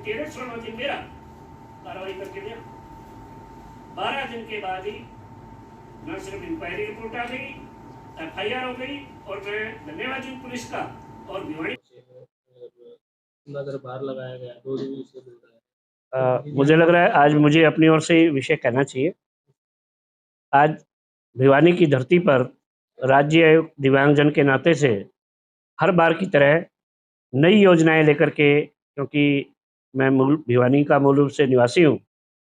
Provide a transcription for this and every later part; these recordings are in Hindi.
13वां दिन मेरा कार्रवाई करके दिया। 12 दिन के बाद ही न सिर्फ इंक्वायरी रिपोर्ट आ गई, FIR हो गई, और मैं धन्यवाद हूँ पुलिस का और भिवानी नजर बाहर लगाया गया 2 दिन से बोल रहा है। मुझे लग रहा है आज मुझे अपनी ओर से विषय कहना चाहिए। आज भिवानी की धरती पर राज्य आयोग दिव्यांगजन के नाते से हर बार की तरह नई योजनाएं लेकर के, क्योंकि मैं भिवानी का मूल रूप से निवासी हूं,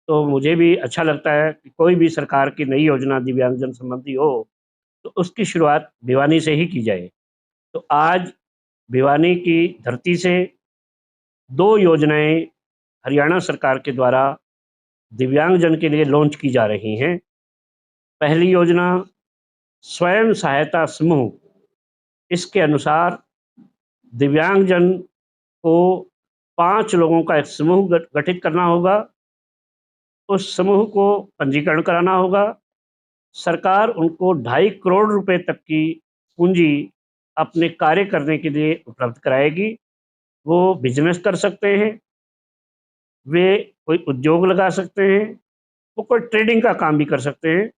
तो मुझे भी अच्छा लगता है कि कोई भी सरकार की नई योजना दिव्यांगजन संबंधी हो तो उसकी शुरुआत भिवानी से ही की जाए। तो आज भिवानी की धरती से 2 योजनाएं हरियाणा सरकार के द्वारा दिव्यांगजन के लिए लॉन्च की जा रही हैं। पहली योजना स्वयं सहायता समूह, इसके अनुसार दिव्यांगजन को 5 लोगों का एक समूह गठित करना होगा। उस समूह को पंजीकरण कराना होगा। सरकार उनको 2.5 करोड़ रुपए तक की पूंजी अपने कार्य करने के लिए उपलब्ध कराएगी। वो बिजनेस कर सकते हैं, वे कोई उद्योग लगा सकते हैं, वो कोई ट्रेडिंग का काम भी कर सकते हैं।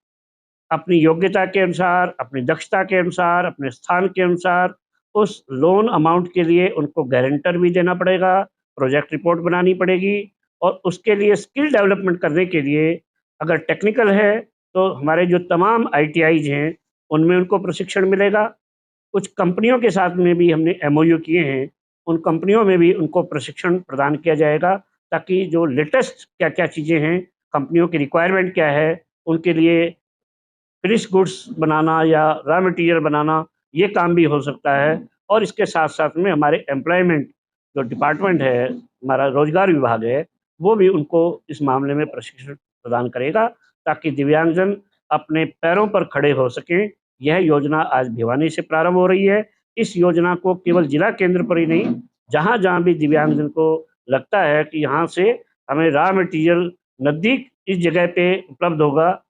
अपनी योग्यता के अनुसार, अपनी दक्षता के अनुसार, अपने स्थान के अनुसार उस लोन अमाउंट के लिए उनको गारंटर भी देना पड़ेगा, प्रोजेक्ट रिपोर्ट बनानी पड़ेगी, और उसके लिए स्किल डेवलपमेंट करने के लिए अगर टेक्निकल है तो हमारे जो तमाम ITIs हैं उनमें उनको प्रशिक्षण मिलेगा। कुछ कंपनियों के साथ में भी हमने MOU किए हैं, उन कंपनियों में भी उनको प्रशिक्षण प्रदान किया जाएगा, ताकि जो लेटेस्ट क्या-क्या चीज़ें हैं, कंपनियों की रिक्वायरमेंट क्या है, उनके लिए फिनिश गुड्स बनाना या रॉ मटेरियल बनाना, ये काम भी हो सकता है। और इसके साथ-साथ में हमारे एम्प्लॉयमेंट जो डिपार्टमेंट है, हमारा रोजगार विभाग है, वो भी उनको इस मामले में प्रशिक्षण प्रदान करेगा, ताकि दिव्यांगजन अपने पैरों पर खड़े हो सकें। यह योजना आज भिवानी से प्रारंभ हो रही है। इस योजना को केवल जिला केंद्र पर ही नहीं, जहाँ-जहाँ भी दिव्यांगजन को लगता है कि यहाँ से हमें रॉ मटेरियल नज़दीक इस जगह पे उपलब्ध होगा,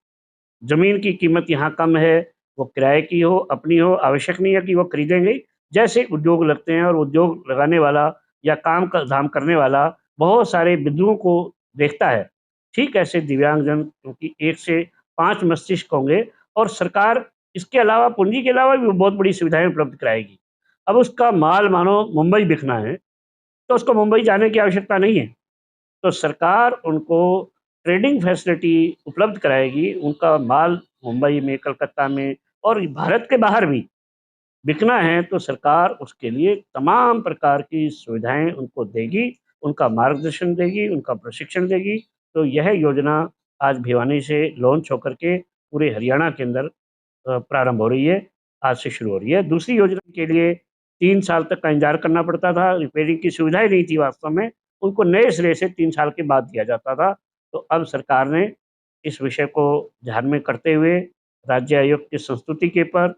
ज़मीन की कीमत यहाँ कम है, वो किराए की हो, अपनी हो, आवश्यक नहीं है कि वो खरीदेंगे ही। जैसे उद्योग लगते हैं और उद्योग लगाने वाला या काम का धाम करने वाला बहुत सारे बिंदुओं को देखता है, ठीक ऐसे दिव्यांगजन, क्योंकि 1 से 5 मस्तिष्क होंगे, और सरकार इसके अलावा पूँजी के अलावा भी बहुत बड़ी सुविधाएँ उपलब्ध कराएगी। अब उसका माल मानो मुंबई बिकना है, तो उसको मुंबई जाने की आवश्यकता नहीं है। तो सरकार उनको ट्रेडिंग फैसिलिटी उपलब्ध कराएगी। उनका माल मुंबई में, कलकत्ता में और भारत के बाहर भी बिकना है तो सरकार उसके लिए तमाम प्रकार की सुविधाएँ उनको देगी, उनका मार्गदर्शन देगी, उनका प्रशिक्षण देगी। तो यह योजना आज भिवानी से लॉन्च होकर के पूरे हरियाणा के अंदर प्रारंभ हो रही है, आज से शुरू हो रही है। दूसरी योजना के लिए 3 साल तक का इंतज़ार करना पड़ता था, रिपेयरिंग की सुविधाएँ नहीं थी वास्तव में, उनको नए सिरे से 3 साल के बाद दिया जाता था। तो अब सरकार ने इस विषय को ध्यान में करते हुए राज्य आयोग की संस्तुति के पर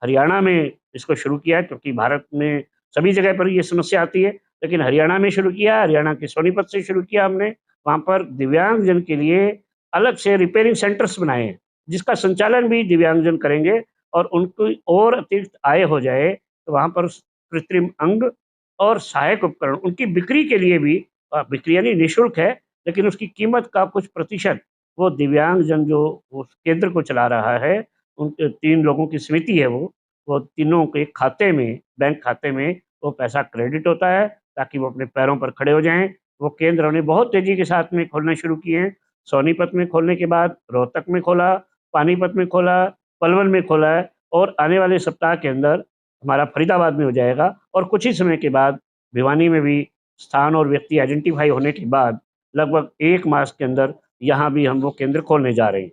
हरियाणा में इसको शुरू किया है, क्योंकि भारत में सभी जगह पर ये समस्या आती है, लेकिन हरियाणा में शुरू किया, हरियाणा के सोनीपत से शुरू किया हमने। वहाँ पर दिव्यांगजन के लिए अलग से रिपेयरिंग सेंटर्स बनाए हैं, जिसका संचालन भी दिव्यांगजन करेंगे, और उनकी और अतिरिक्त आय हो जाए तो वहाँ पर कृत्रिम अंग और सहायक उपकरण उनकी बिक्री के लिए भी, बिक्री यानी निःशुल्क है, लेकिन उसकी कीमत का कुछ प्रतिशत वो दिव्यांगजन जो उस केंद्र को चला रहा है, उनके 3 लोगों की समिति है वो तीनों के खाते में, बैंक खाते में वो पैसा क्रेडिट होता है, ताकि वो अपने पैरों पर खड़े हो जाएँ। वो केंद्र उन्हें बहुत तेज़ी के साथ में खोलना शुरू किए हैं। सोनीपत में खोलने के बाद रोहतक में खोला, पानीपत में खोला, पलवल में खोला है, और आने वाले सप्ताह के अंदर हमारा फरीदाबाद में हो जाएगा, और कुछ ही समय के बाद भिवानी में भी स्थान और व्यक्ति आइडेंटिफ़ाई होने के बाद लगभग 1 मास के अंदर यहाँ भी हम वो केंद्र खोलने जा रहे हैं।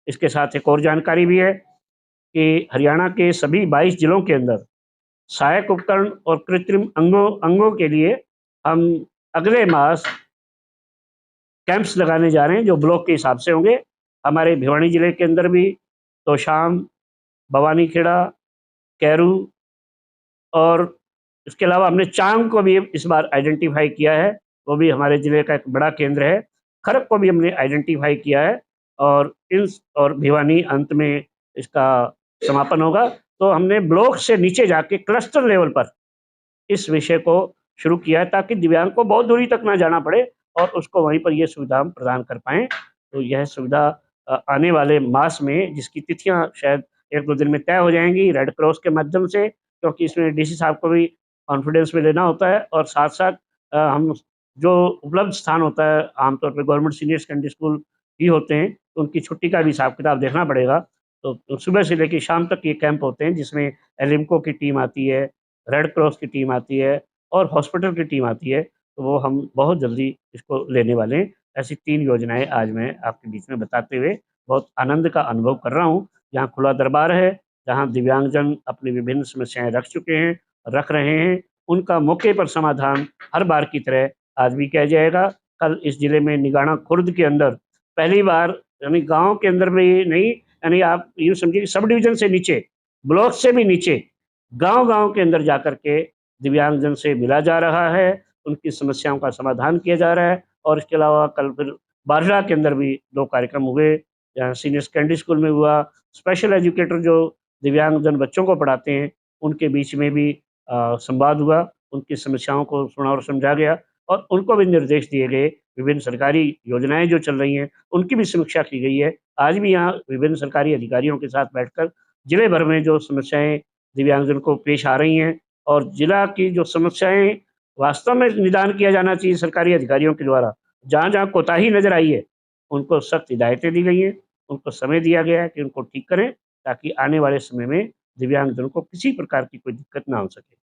इसके साथ एक और जानकारी भी है कि हरियाणा के सभी 22 जिलों के अंदर सहायक उपकरण और कृत्रिम अंगों के लिए हम अगले मास कैंप्स लगाने जा रहे हैं, जो ब्लॉक के हिसाब से होंगे। हमारे भिवानी जिले के अंदर भी तोशाम, भवानीखेड़ा, कैरू, और इसके अलावा हमने चांग को भी इस बार आइडेंटिफ़ाई किया है, वो भी हमारे ज़िले का एक बड़ा केंद्र है। खरक को भी हमने आइडेंटिफ़ाई किया है, और भिवानी अंत में इसका समापन होगा। तो हमने ब्लॉक से नीचे जाके क्लस्टर लेवल पर इस विषय को शुरू किया है ताकि दिव्यांग को बहुत दूरी तक ना जाना पड़े और उसको वहीं पर ये सुविधा हम प्रदान कर पाएँ। तो यह सुविधा आने वाले मास में, जिसकी तिथियाँ शायद 1-2 दिन में तय हो जाएँगी रेड क्रॉस के माध्यम से, क्योंकि इसमें डीसी साहब को भी कॉन्फिडेंस में लेना होता है और साथ-साथ हम जो उपलब्ध स्थान होता है, आमतौर पे गवर्नमेंट सीनियर सेकेंडरी स्कूल ही होते हैं, तो उनकी छुट्टी का भी हिसाब-किताब देखना पड़ेगा। तो सुबह से लेके शाम तक ये कैंप होते हैं, जिसमें एलिम्को की टीम आती है, रेड क्रॉस की टीम आती है और हॉस्पिटल की टीम आती है, तो वो हम बहुत जल्दी इसको लेने वाले हैं। ऐसी 3 योजनाएँ आज मैं आपके बीच में बताते हुए बहुत आनंद का अनुभव कर रहा हूँ। जहाँ खुला दरबार है, जहाँ दिव्यांगजन अपनी विभिन्न समस्याएँ रख चुके हैं, रख रहे हैं, उनका मौके पर समाधान हर बार की तरह आज भी किया जाएगा। कल इस ज़िले में निगाना खुर्द के अंदर पहली बार, यानी गाँव के अंदर में ही नहीं, यानी आप यूँ समझिए कि सब डिवीज़न से नीचे, ब्लॉक से भी नीचे, गाँव-गाँव के अंदर जाकर के दिव्यांगजन से मिला जा रहा है, उनकी समस्याओं का समाधान किया जा रहा है और इसके अलावा कल फिर बारला के अंदर भी 2 कार्यक्रम हुए, जहाँ सीनियर सेकेंडरी स्कूल में हुआ, स्पेशल एजुकेटर जो दिव्यांगजन बच्चों को पढ़ाते हैं, उनके बीच में भी संवाद हुआ, उनकी समस्याओं को सुना और समझा गया और उनको भी निर्देश दिए गए, विभिन्न सरकारी योजनाएँ जो चल रही हैं, उनकी भी समीक्षा की गई है। आज भी यहाँ विभिन्न सरकारी अधिकारियों के साथ बैठकर जिले भर में जो समस्याएँ दिव्यांगजन को पेश आ रही हैं और जिला की जो समस्याएँ वास्तव में निदान किया जाना चाहिए सरकारी अधिकारियों के द्वारा, जहाँ-जहाँ कोताही नज़र आई है, उनको सख्त हिदायतें दी गई हैं, उनको समय दिया गया है कि उनको ठीक करें, ताकि आने वाले समय में दिव्यांगजन को किसी प्रकार की कोई दिक्कत ना हो सके।